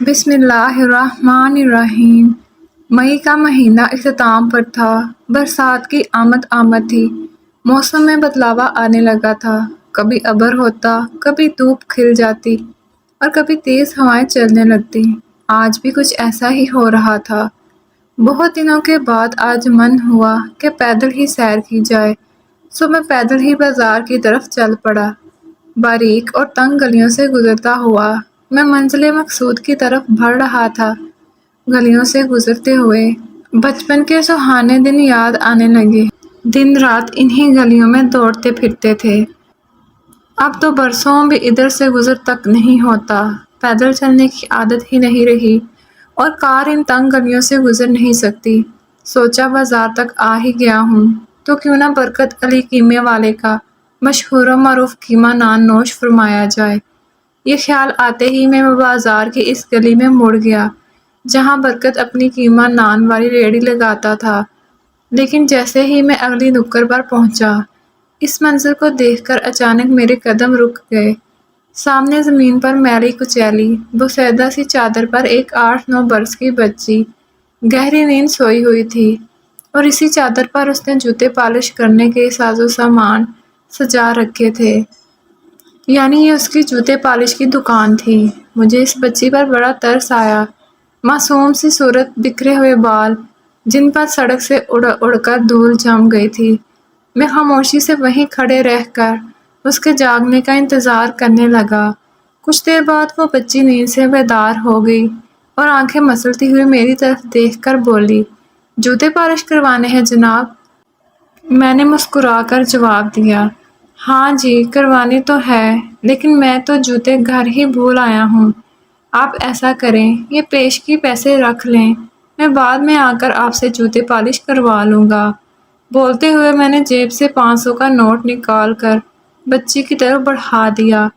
بسم اللہ الرحمن الرحیم۔ مئی کا مہینہ اختتام پر تھا۔ برسات کی آمد تھی۔ موسم میں بدلاوا آنے لگا تھا۔ کبھی ابر ہوتا، کبھی دھوپ کھل جاتی اور کبھی تیز ہوائیں چلنے لگتی۔ آج بھی کچھ ایسا ہی ہو رہا تھا۔ بہت دنوں کے بعد آج من ہوا کہ پیدل ہی سیر کی جائے، سو میں پیدل ہی بازار کی طرف چل پڑا۔ باریک اور تنگ گلیوں سے گزرتا ہوا میں منزل مقصود کی طرف بڑھ رہا تھا۔ گلیوں سے گزرتے ہوئے بچپن کے سہانے دن یاد آنے لگے۔ دن رات انہی گلیوں میں دوڑتے پھرتے تھے۔ اب تو برسوں بھی ادھر سے گزر تک نہیں ہوتا۔ پیدل چلنے کی عادت ہی نہیں رہی اور کار ان تنگ گلیوں سے گزر نہیں سکتی۔ سوچا بازار تک آ ہی گیا ہوں تو کیوں نہ برکت علی قیمے والے کا مشہور و معروف قیمہ نان نوش فرمایا جائے۔ یہ خیال آتے ہی میں بازار کی اس گلی میں مڑ گیا جہاں برکت اپنی قیمہ نان والی ریہڑی لگاتا تھا۔ لیکن جیسے ہی میں اگلی نکڑ پر پہنچا، اس منظر کو دیکھ کر اچانک میرے قدم رک گئے۔ سامنے زمین پر میلی کچیلی بوسیدہ سی چادر پر ایک 8-9 برس کی بچی گہری نیند سوئی ہوئی تھی اور اسی چادر پر اس نے جوتے پالش کرنے کے ساز و سامان سجا رکھے تھے۔ یعنی یہ اس کی جوتے پالش کی دکان تھی۔ مجھے اس بچی پر بڑا ترس آیا۔ معصوم سی صورت، بکھرے ہوئے بال جن پر سڑک سے اڑ کر دھول جم گئی تھی۔ میں خاموشی سے وہیں کھڑے رہ کر اس کے جاگنے کا انتظار کرنے لگا۔ کچھ دیر بعد وہ بچی نیند سے بیدار ہو گئی اور آنکھیں مسلتی ہوئی میری طرف دیکھ کر بولی، جوتے پالش کروانے ہیں جناب؟ میں نے مسکرا کر جواب دیا، ہاں جی کروانے تو ہے، لیکن میں تو جوتے گھر ہی بھول آیا ہوں۔ آپ ایسا کریں، یہ پیشگی پیسے رکھ لیں، میں بعد میں آ کر آپ سے جوتے پالش کروا لوں گا۔ بولتے ہوئے میں نے جیب سے 500 کا نوٹ نکال کر بچی کی طرف بڑھا دیا۔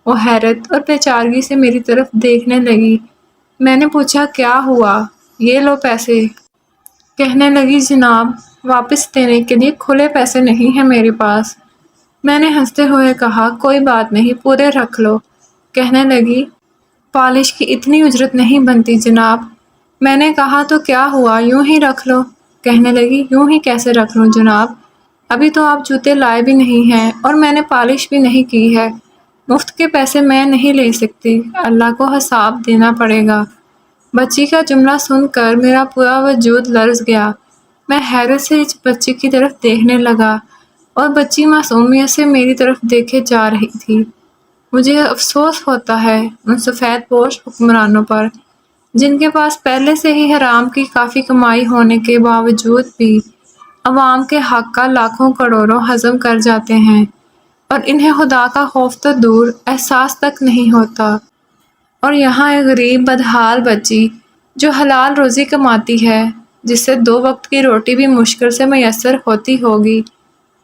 وہ حیرت اور بیچارگی سے میری طرف دیکھنے لگی۔ میں نے پوچھا، کیا ہوا؟ یہ لو پیسے۔ کہنے لگی، جناب واپس دینے کے لیے کھلے پیسے نہیں ہیں میرے پاس۔ میں نے ہنستے ہوئے کہا، کوئی بات نہیں، پورے رکھ لو۔ کہنے لگی، پالش کی اتنی اجرت نہیں بنتی جناب۔ میں نے کہا، تو کیا ہوا، یوں ہی رکھ لو۔ کہنے لگی، یوں ہی کیسے رکھ لوں جناب؟ ابھی تو آپ جوتے لائے بھی نہیں ہیں اور میں نے پالش بھی نہیں کی ہے۔ مفت کے پیسے میں نہیں لے سکتی، اللہ کو حساب دینا پڑے گا۔ بچی کا جملہ سن کر میرا پورا وجود لرز گیا۔ میں حیرت سے اس بچی کی طرف دیکھنے لگا اور بچی معصومیت سے میری طرف دیکھے جا رہی تھی۔ مجھے افسوس ہوتا ہے ان سفید پوش حکمرانوں پر جن کے پاس پہلے سے ہی حرام کی کافی کمائی ہونے کے باوجود بھی عوام کے حق کا لاکھوں کروڑوں ہضم کر جاتے ہیں اور انہیں خدا کا خوف تو دور احساس تک نہیں ہوتا۔ اور یہاں ایک غریب بدحال بچی جو حلال روزی کماتی ہے، جس سے 2 وقت کی روٹی بھی مشکل سے میسر ہوتی ہوگی،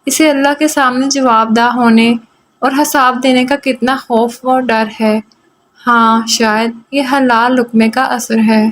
اسے اللہ کے سامنے جواب دہ ہونے اور حساب دینے کا کتنا خوف و ڈر ہے۔ ہاں، شاید یہ حلال لقمے کا اثر ہے۔